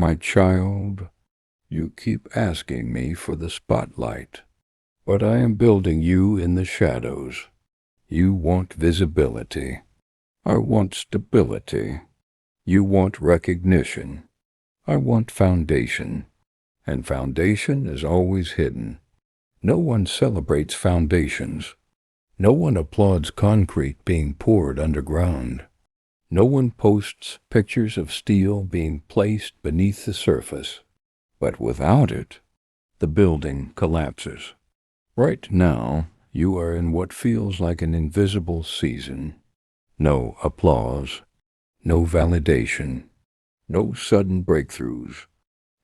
My child, you keep asking me for the spotlight, but I am building you in the shadows. You want visibility. I want stability. You want recognition. I want foundation. And foundation is always hidden. No one celebrates foundations. No one applauds concrete being poured underground. No one posts pictures of steel being placed beneath the surface. But without it, the building collapses. Right now, you are in what feels like an invisible season. No applause, no validation, no sudden breakthroughs,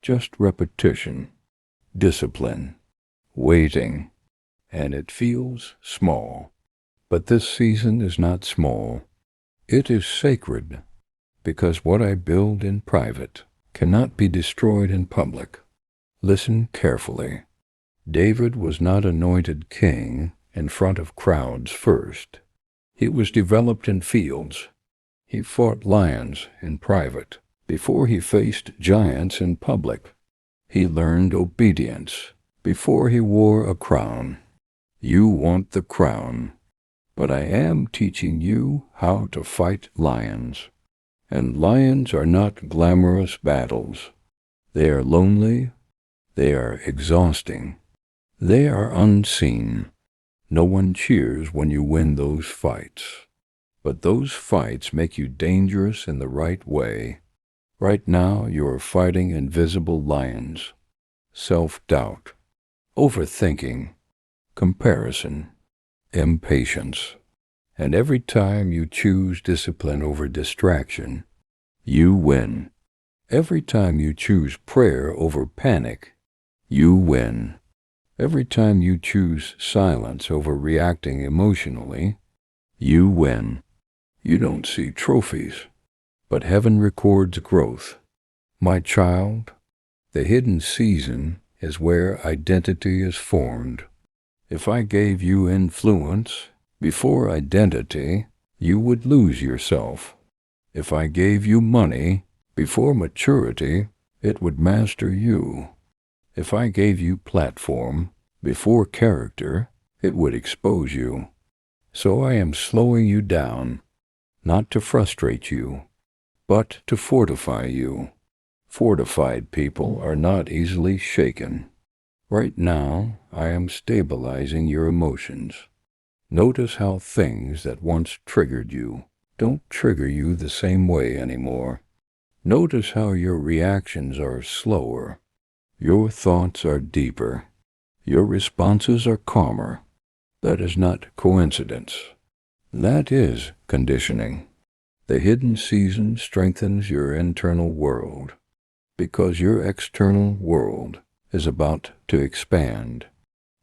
just repetition, discipline, waiting, and it feels small. But this season is not small. It is sacred, because what I build in private cannot be destroyed in public. Listen carefully. David was not anointed king in front of crowds first. He was developed in fields. He fought lions in private before he faced giants in public. He learned obedience before he wore a crown. You want the crown, but I am teaching you how to fight lions. And lions are not glamorous battles. They are lonely. They are exhausting. They are unseen. No one cheers when you win those fights. But those fights make you dangerous in the right way. Right now you are fighting invisible lions. Self-doubt, overthinking, comparison, impatience. And every time you choose discipline over distraction, you win. Every time you choose prayer over panic, you win. Every time you choose silence over reacting emotionally, you win. You don't see trophies, but heaven records growth. My child, the hidden season is where identity is formed. If I gave you influence before identity, you would lose yourself. If I gave you money before maturity, it would master you. If I gave you platform before character, it would expose you. So I am slowing you down, not to frustrate you, but to fortify you. Fortified people are not easily shaken. Right now, I am stabilizing your emotions. Notice how things that once triggered you don't trigger you the same way anymore. Notice how your reactions are slower. Your thoughts are deeper. Your responses are calmer. That is not coincidence. That is conditioning. The hidden season strengthens your internal world, because your external world is about to expand.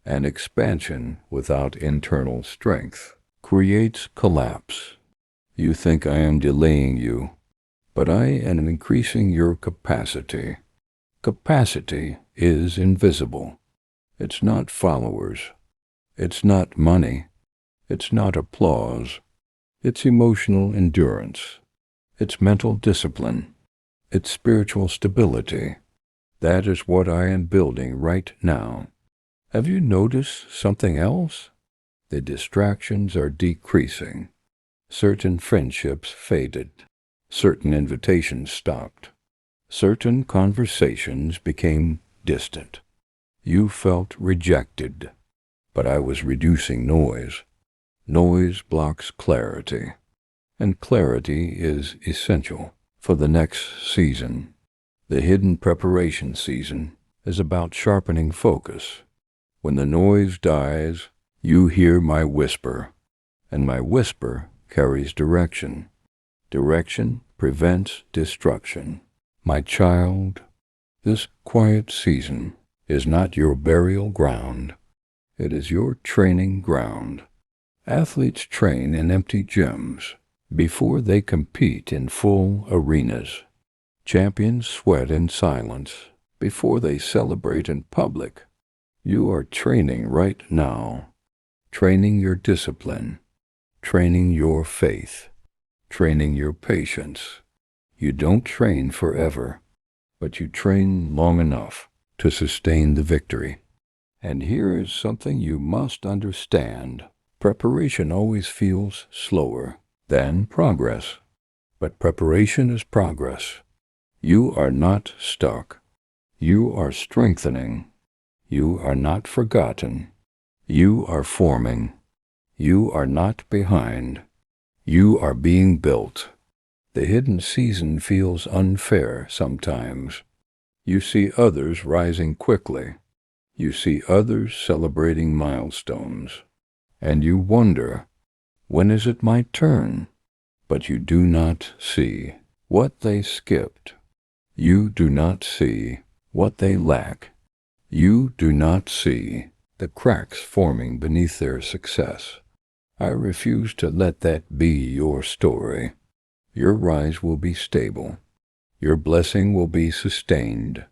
And expansion without internal strength creates collapse. You think I am delaying you, but I am increasing your capacity. Capacity is invisible. It's not followers. It's not money. It's not applause. It's emotional endurance. It's mental discipline. It's spiritual stability. That is what I am building right now. Have you noticed something else? The distractions are decreasing. Certain friendships faded. Certain invitations stopped. Certain conversations became distant. You felt rejected, but I was reducing noise. Noise blocks clarity, and clarity is essential for the next season. The hidden preparation season is about sharpening focus. When the noise dies, you hear my whisper, and my whisper carries direction. Direction prevents destruction. My child, this quiet season is not your burial ground. It is your training ground. Athletes train in empty gyms before they compete in full arenas. Champions sweat in silence before they celebrate in public. You are training right now, training your discipline, training your faith, training your patience. You don't train forever. but you train long enough to sustain the victory. And here is something you must understand. Preparation always feels slower than progress, but preparation is progress. You are not stuck. You are strengthening. You are not forgotten. You are forming. You are not behind. You are being built. The hidden season feels unfair sometimes. You see others rising quickly. You see others celebrating milestones. And you wonder, when is it my turn? But you do not see what they skipped. You do not see what they lack. You do not see the cracks forming beneath their success. I refuse to let that be your story. Your rise will be stable. Your blessing will be sustained.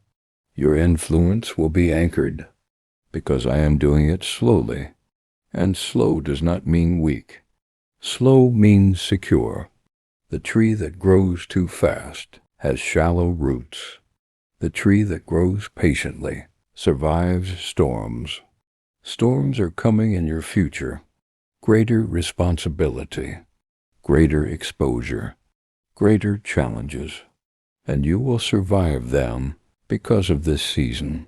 Your influence will be anchored, because I am doing it slowly. And slow does not mean weak. Slow means secure. The tree that grows too fast has shallow roots. The tree that grows patiently survives storms. Storms are coming in your future. Greater responsibility, greater exposure, greater challenges, and you will survive them because of this season.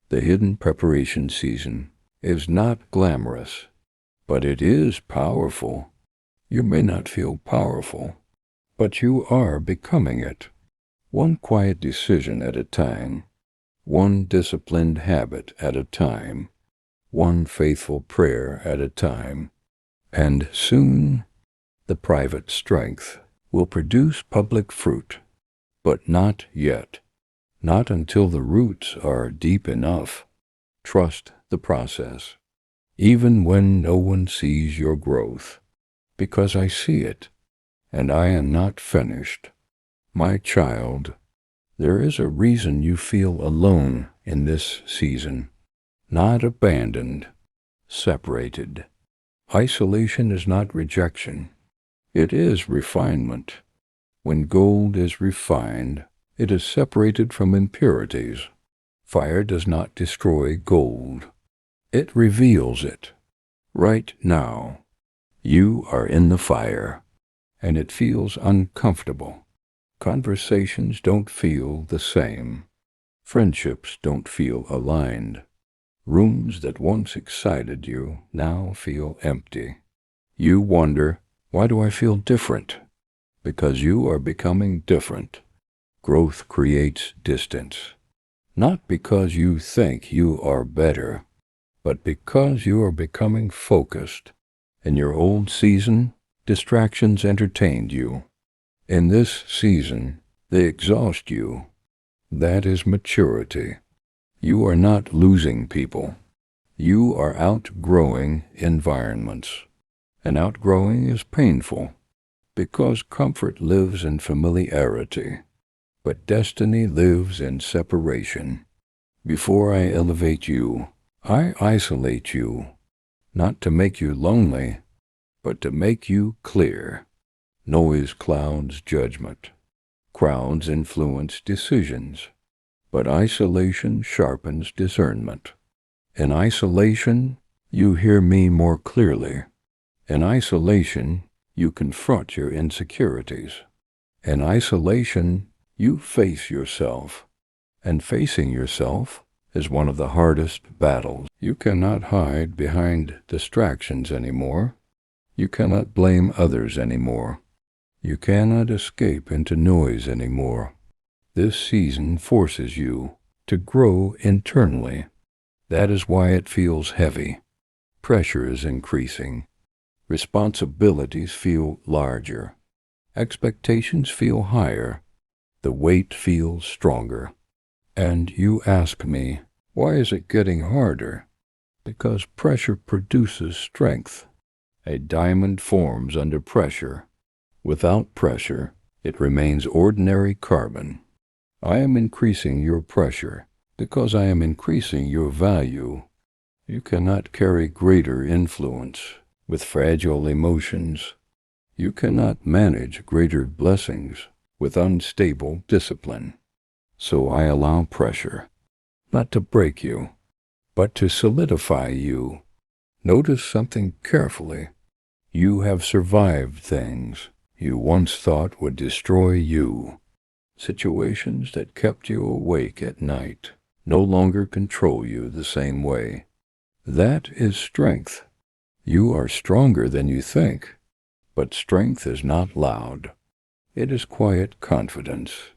The hidden preparation season is not glamorous, but it is powerful. You may not feel powerful, but you are becoming it. One quiet decision at a time, one disciplined habit at a time, one faithful prayer at a time, and soon the private strength will produce public fruit, but not yet. Not until the roots are deep enough. Trust the process, even when no one sees your growth, because I see it, and I am not finished. My child, there is a reason you feel alone in this season, not abandoned, separated. Isolation is not rejection. It is refinement. When gold is refined, it is separated from impurities. Fire does not destroy gold. It reveals it. Right now, you are in the fire, and it feels uncomfortable. Conversations don't feel the same. Friendships don't feel aligned. Rooms that once excited you now feel empty. You wonder, why do I feel different? Because you are becoming different. Growth creates distance. Not because you think you are better, but because you are becoming focused. In your old season, distractions entertained you. In this season, they exhaust you. That is maturity. You are not losing people. You are outgrowing environments. And outgrowing is painful, because comfort lives in familiarity, but destiny lives in separation. Before I elevate you, I isolate you, not to make you lonely, but to make you clear. Noise clouds judgment. Crowds influence decisions, but isolation sharpens discernment. In isolation, you hear me more clearly. In isolation, you confront your insecurities. In isolation, you face yourself. And facing yourself is one of the hardest battles. You cannot hide behind distractions anymore. You cannot blame others anymore. You cannot escape into noise anymore. This season forces you to grow internally. That is why it feels heavy. Pressure is increasing. Responsibilities feel larger. Expectations feel higher. The weight feels stronger. And you ask me, why is it getting harder? Because pressure produces strength. A diamond forms under pressure. Without pressure, it remains ordinary carbon. I am increasing your pressure because I am increasing your value. You cannot carry greater influence with fragile emotions. You cannot manage greater blessings with unstable discipline. So I allow pressure, not to break you, but to solidify you. Notice something carefully. You have survived things you once thought would destroy you. Situations that kept you awake at night no longer control you the same way. That is strength. You are stronger than you think, but strength is not loud. It is quiet confidence.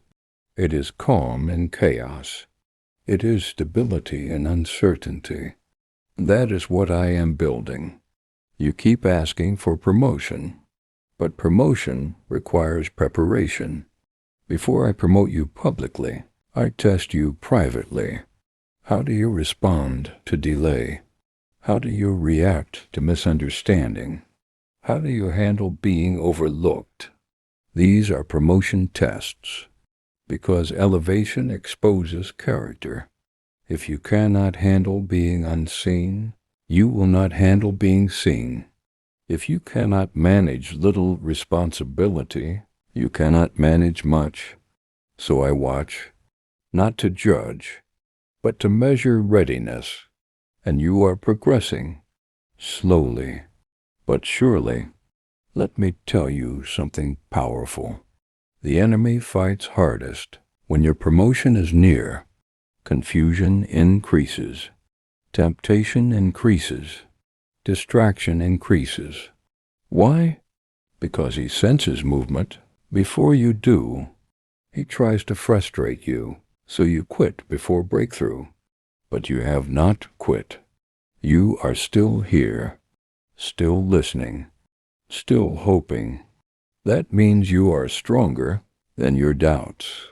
It is calm in chaos. It is stability in uncertainty. That is what I am building. You keep asking for promotion, but promotion requires preparation. Before I promote you publicly, I test you privately. How do you respond to delay? How do you react to misunderstanding? How do you handle being overlooked? These are promotion tests, because elevation exposes character. If you cannot handle being unseen, you will not handle being seen. If you cannot manage little responsibility, you cannot manage much. So I watch, not to judge, but to measure readiness. And you are progressing, slowly, but surely. Let me tell you something powerful. The enemy fights hardest when your promotion is near. Confusion increases. Temptation increases. Distraction increases. Why? Because he senses movement before you do. He tries to frustrate you, so you quit before breakthrough. But you have not quit. You are still here, still listening, still hoping. That means you are stronger than your doubts.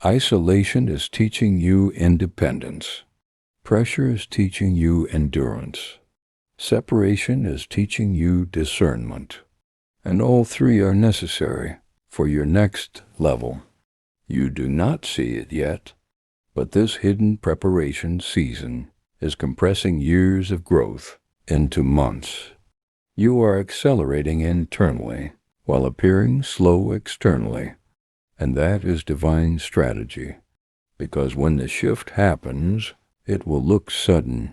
Isolation is teaching you independence. Pressure is teaching you endurance. Separation is teaching you discernment. And all three are necessary for your next level. You do not see it yet, but this hidden preparation season is compressing years of growth into months. You are accelerating internally while appearing slow externally, and that is divine strategy, because when the shift happens, it will look sudden,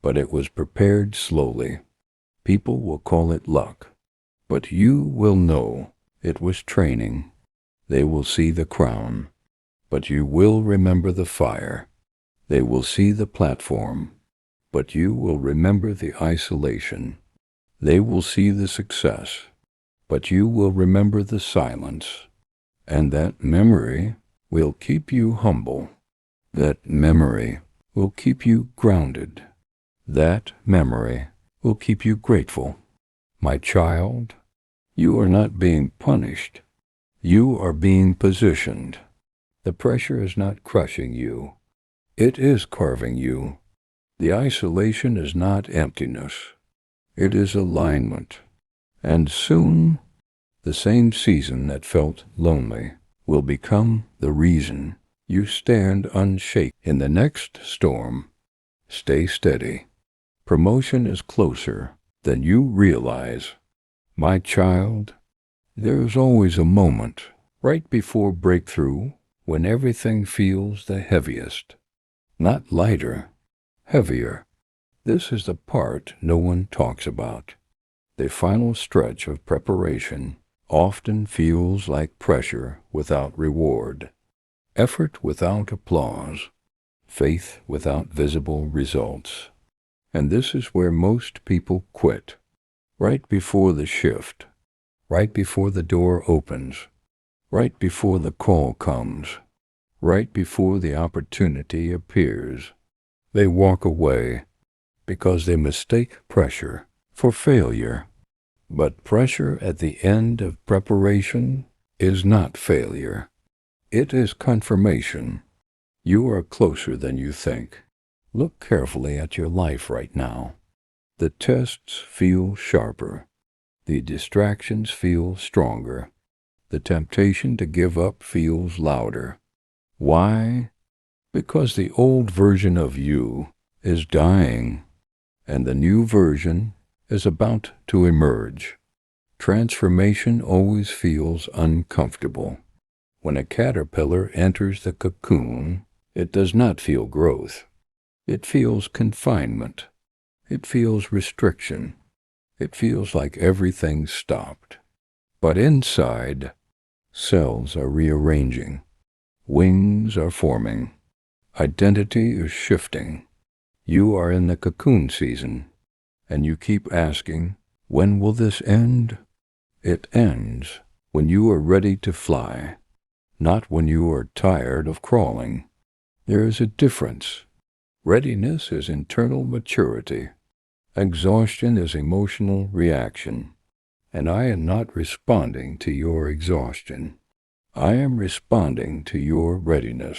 but it was prepared slowly. People will call it luck, but you will know it was training. They will see the crown, but you will remember the fire. They will see the platform, but you will remember the isolation. They will see the success, but you will remember the silence. And that memory will keep you humble. That memory will keep you grounded. That memory will keep you grateful. My child, you are not being punished. You are being positioned. The pressure is not crushing you. It is carving you. The isolation is not emptiness. It is alignment. And soon, the same season that felt lonely will become the reason you stand unshaken in the next storm. Stay steady. Promotion is closer than you realize. My child, there is always a moment right before breakthrough when everything feels the heaviest. Not lighter, heavier. This is the part no one talks about. The final stretch of preparation often feels like pressure without reward, effort without applause, faith without visible results. And this is where most people quit, right before the shift, right before the door opens, right before the call comes, right before the opportunity appears. They walk away because they mistake pressure for failure. But pressure at the end of preparation is not failure. It is confirmation. You are closer than you think. Look carefully at your life right now. The tests feel sharper. The distractions feel stronger. The temptation to give up feels louder. Why? Because the old version of you is dying, and the new version is about to emerge. Transformation always feels uncomfortable. When a caterpillar enters the cocoon, it does not feel growth. It feels confinement. It feels restriction. It feels like everything's stopped. But inside, cells are rearranging. Wings are forming. Identity is shifting. You are in the cocoon season, and you keep asking, when will this end? It ends when you are ready to fly, not when you are tired of crawling. There is a difference. Readiness is internal maturity. Exhaustion is emotional reaction. And I am not responding to your exhaustion. I am responding to your readiness.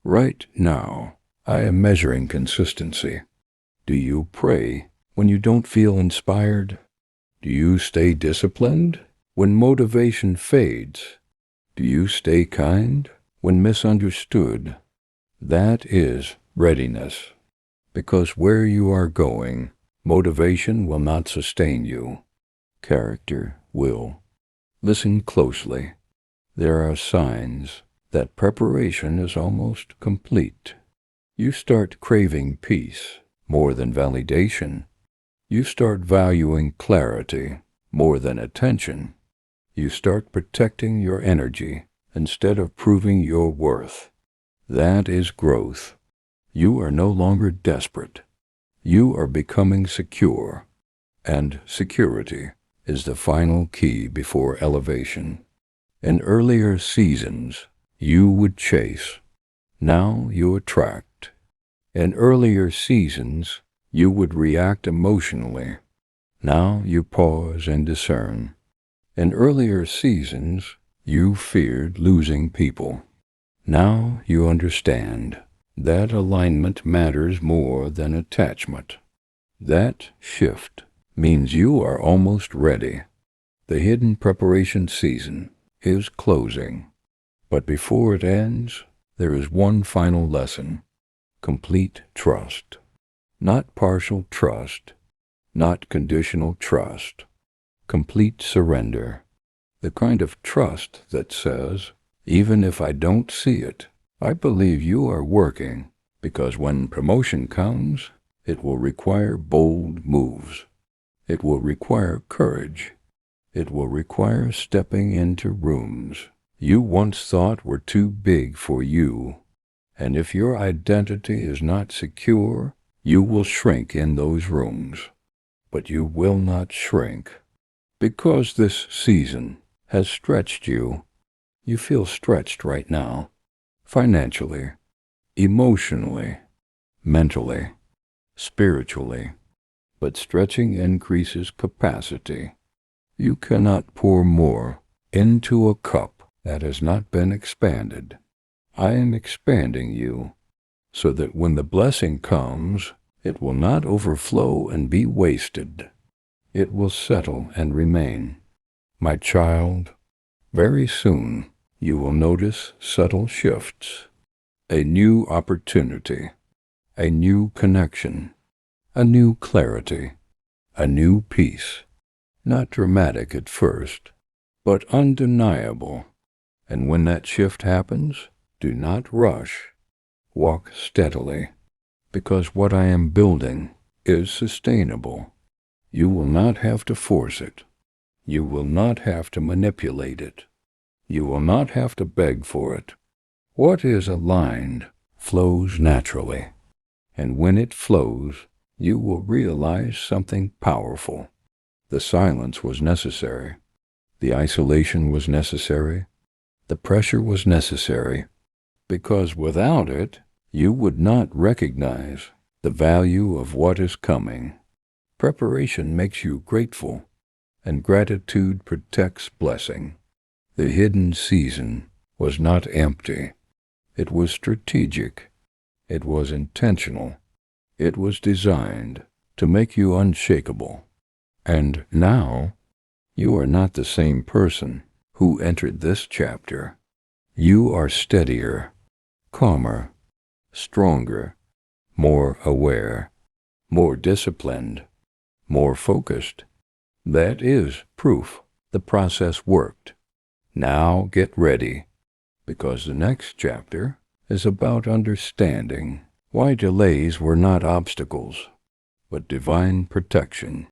Right now, I am measuring consistency. Do you pray when you don't feel inspired? Do you stay disciplined when motivation fades? Do you stay kind when misunderstood? That is readiness. Because where you are going, motivation will not sustain you. Character will. Listen closely. There are signs that preparation is almost complete. You start craving peace more than validation. You start valuing clarity more than attention. You start protecting your energy instead of proving your worth. That is growth. You are no longer desperate. You are becoming secure, and security is the final key before elevation. In earlier seasons, you would chase. Now you attract. In earlier seasons, you would react emotionally. Now you pause and discern. In earlier seasons, you feared losing people. Now you understand that alignment matters more than attachment. That shift means you are almost ready. The hidden preparation season is closing. But before it ends, there is one final lesson. Complete trust. Not partial trust. Not conditional trust. Complete surrender. The kind of trust that says, even if I don't see it, I believe you are working, because when promotion comes, it will require bold moves. It will require courage. It will require stepping into rooms you once thought were too big for you. And if your identity is not secure, you will shrink in those rooms. But you will not shrink. Because this season has stretched you. You feel stretched right now. Financially, emotionally, mentally, spiritually. But stretching increases capacity. You cannot pour more into a cup that has not been expanded. I am expanding you so that when the blessing comes, it will not overflow and be wasted. It will settle and remain. My child, very soon you will notice subtle shifts, a new opportunity, a new connection, a new clarity, a new peace. Not dramatic at first, but undeniable. And when that shift happens, do not rush. Walk steadily, because what I am building is sustainable. You will not have to force it. You will not have to manipulate it. You will not have to beg for it. What is aligned flows naturally, and when it flows, you will realize something powerful. The silence was necessary. The isolation was necessary. The pressure was necessary, because without it, you would not recognize the value of what is coming. Preparation makes you grateful, and gratitude protects blessing. The hidden season was not empty. It was strategic. It was intentional. It was designed to make you unshakable. And now, you are not the same person who entered this chapter. You are steadier, calmer, stronger, more aware, more disciplined, more focused. That is proof the process worked. Now get ready. because the next chapter is about understanding why delays were not obstacles, but divine protection.